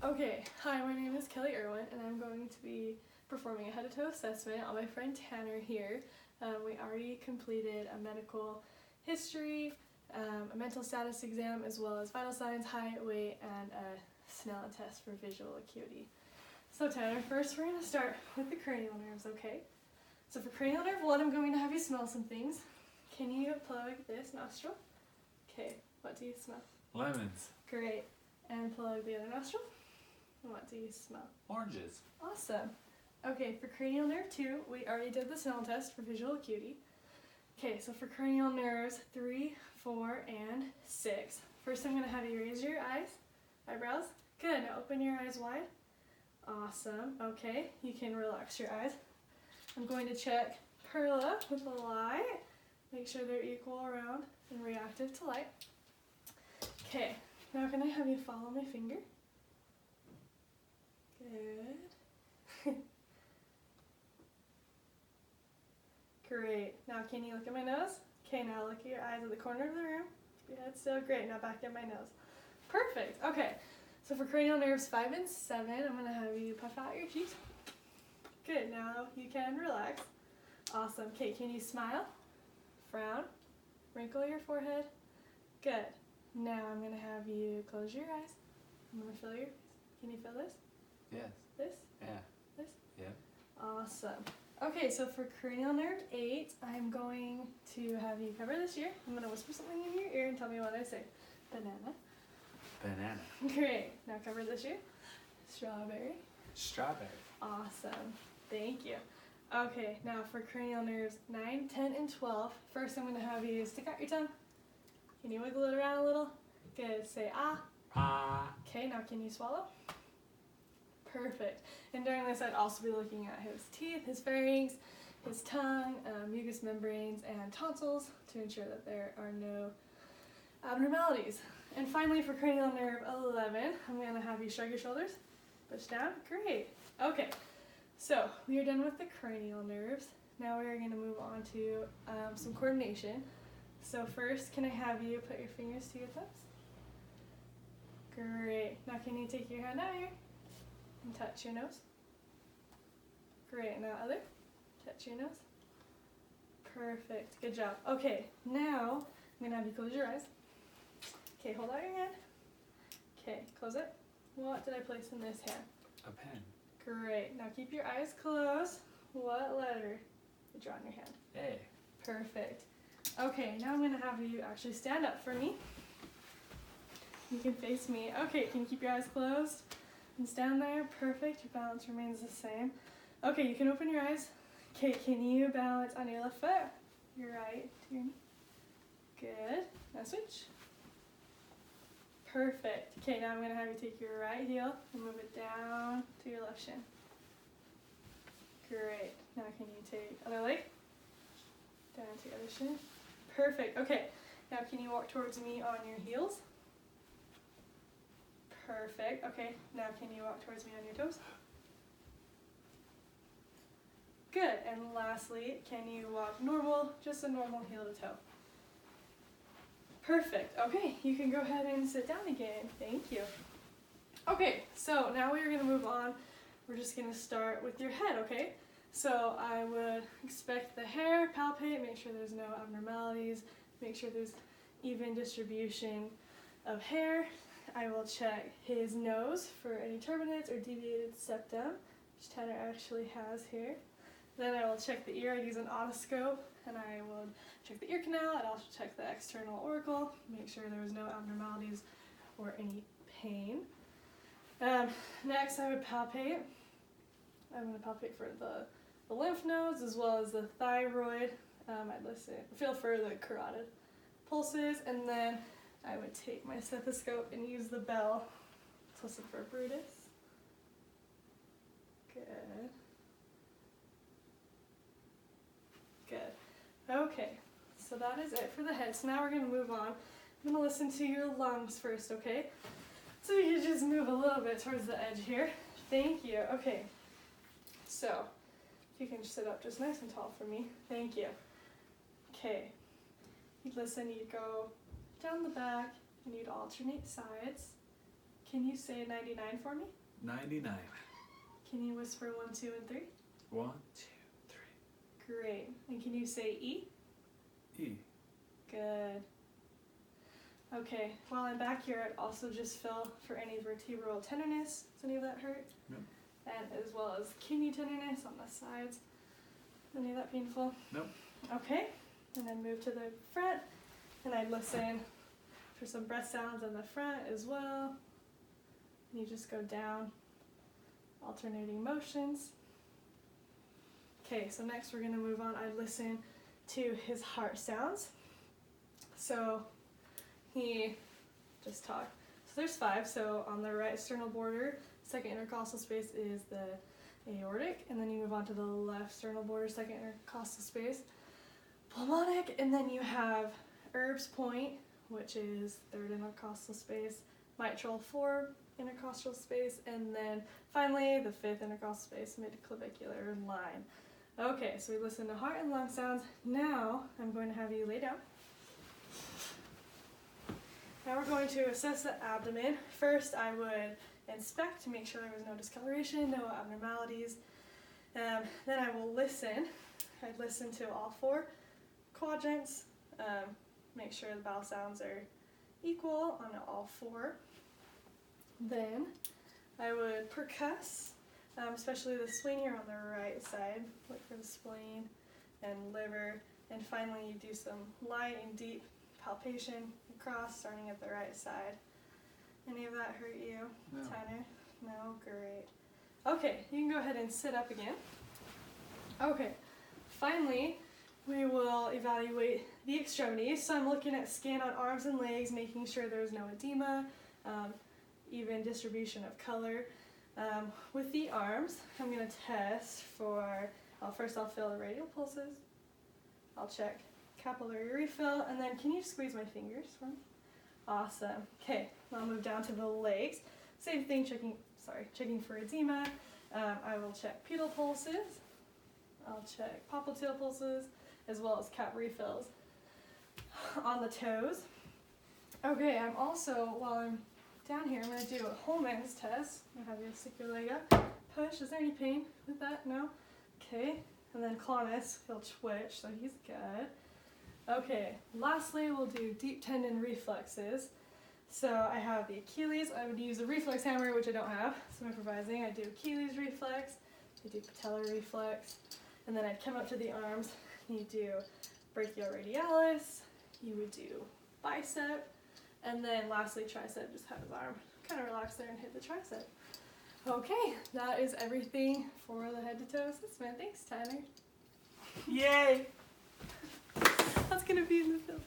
Okay, hi, my name is Kelly Irwin, and I'm going to be performing a head-to-toe assessment on my friend Tanner here. We already completed a medical history, a mental status exam, as well as vital signs, height, weight, and a Snellen test for visual acuity. So Tanner, first we're going to start with the cranial nerves, okay? So for cranial nerve 1, I'm going to have you smell some things. Can you plug this nostril? Okay, what do you smell? Lemons. Great. And plug the other nostril. What do you smell? Oranges. Awesome. Okay, for cranial nerve 2, we already did the Snellen test for visual acuity. Okay, so for cranial nerves 3, 4, and 6. First I'm going to have you raise your eyebrows. Good, now open your eyes wide. Awesome. Okay, you can relax your eyes. I'm going to check Perla with the light. Make sure they're equal around and reactive to light. Okay, now can I have you follow my finger? Good. Great. Now can you look at my nose? Okay, now look at your eyes at the corner of the room. Keep your head still. Great. Now back at my nose. Perfect. Okay. So for cranial nerves 5 and 7, I'm going to have you puff out your cheeks. Good. Now you can relax. Awesome. Okay, can you smile? Frown. Wrinkle your forehead. Good. Now I'm going to have you close your eyes. I'm going to feel your face. Can you feel this? Yes. This? Yeah. This? Yeah. Awesome. Okay, so for cranial nerve 8, I'm going to have you cover this ear. I'm going to whisper something in your ear and tell me what I say. Banana. Banana. Great. Now cover this ear. Strawberry. Strawberry. Awesome. Thank you. Okay, now for cranial nerves 9, 10, and 12, first I'm going to have you stick out your tongue. Can you wiggle it around a little? Good. Say ah. Ah. Okay, now can you swallow? Perfect. And during this, I'd also be looking at his teeth, his pharynx, his tongue, mucous membranes, and tonsils to ensure that there are no abnormalities. And finally, for cranial nerve 11, I'm going to have you shrug your shoulders, push down. Great. Okay, so we are done with the cranial nerves. Now we are going to move on to some coordination. So first, can I have you put your fingers to your thumbs? Great. Now can you take your hand out here and touch your nose? Great. Now other. Touch your nose. Perfect. Good job. Okay. Now I'm going to have you close your eyes. Okay. Hold out your hand. Okay. Close it. What did I place in this hand? A pen. Great. Now keep your eyes closed. What letter did you draw on your hand? A. Perfect. Okay. Now I'm going to have you actually stand up for me. You can face me. Okay, can you keep your eyes closed and stand there? Perfect. Your balance remains the same. Okay, you can open your eyes. Okay, can you balance on your left foot? Your right to your knee. Good. Now switch. Perfect. Okay, now I'm going to have you take your right heel and move it down to your left shin. Great. Now can you take other leg? Down to your other shin. Perfect. Okay, now can you walk towards me on your heels? Perfect. Okay, now can you walk towards me on your toes? Good. And lastly, can you walk normal, just a normal heel to toe? Perfect. Okay, you can go ahead and sit down again. Thank you. Okay, so now we're going to move on. We're just going to start with your head, okay? So I would expect the hair, palpate, make sure there's no abnormalities, make sure there's even distribution of hair. I will check his nose for any turbinates or deviated septum, which Tanner actually has here. Then I will check the ear. I'd use an otoscope, and I will check the ear canal. I'd also check the external auricle, make sure there was no abnormalities or any pain. Next, I would palpate. I'm going to palpate for the lymph nodes as well as the thyroid. I'd feel for the carotid pulses, and then I would take my stethoscope and use the bell to listen for Brutus. Good. Good. Okay, so that is it for the head. So now we're going to move on. I'm going to listen to your lungs first, okay? So you can just move a little bit towards the edge here. Thank you. Okay, so if you can sit up just nice and tall for me. Thank you. Okay, you'd listen, you'd go down the back, and you'd alternate sides. Can you say 99 for me? 99. Can you whisper 1, 2, and 3? 1, 2, Great. And can you say E? 3. E. Good. Okay, while I'm back here, I'd also just feel for any vertebral tenderness. Does any of that hurt? No. And as well as kidney tenderness on the sides. Any of that painful? Nope. Okay, and then move to the front, and I'd listen for some breath sounds on the front as well. And you just go down, alternating motions. Okay, so next we're gonna move on. I'd listen to his heart sounds. So he just talked. So there's 5. So on the right sternal border, second intercostal space is the aortic, and then you move on to the left sternal border, second intercostal space, pulmonic, and then you have Erb's point, which is third intercostal space, mitral 4 intercostal space, and then finally the 5th intercostal space, midclavicular line. Okay, so we listen to heart and lung sounds. Now I'm going to have you lay down. Now we're going to assess the abdomen. First, I would inspect to make sure there was no discoloration, no abnormalities. Then I will listen. I'd listen to all 4 quadrants, make sure the bowel sounds are equal on all 4. Then I would percuss, especially the spleen here on the right side. Look for the spleen and liver. And finally, you do some light and deep palpation across, starting at the right side. Any of that hurt you, No. Tanner? No? Great. Okay, you can go ahead and sit up again. Okay, finally, we will evaluate the extremities. So I'm looking at scan on arms and legs, making sure there's no edema, even distribution of color. With the arms, I'm going to test for, first I'll feel the radial pulses. I'll check capillary refill, and then can you squeeze my fingers for me? Awesome. Okay, I'll move down to the legs. Same thing, checking for edema. I will check pedal pulses. I'll check popliteal pulses, as well as cap refills on the toes. Okay, I'm also, while I'm down here, I'm going to do a Holman's test. I'm going to have you stick your leg up. Push. Is there any pain with that? No? Okay. And then Clonus, he'll twitch, so he's good. Okay, lastly, we'll do deep tendon reflexes. So I have the Achilles. I would use a reflex hammer, which I don't have, so I'm improvising. I do Achilles reflex, I do patellar reflex, and then I'd come up to the arms. You do brachioradialis, you would do bicep, and then lastly tricep, just have his arm kind of relax there and hit the tricep. Okay, that is everything for the head to toe assessment. Thanks, Tanner. Yay! That's gonna be in the film.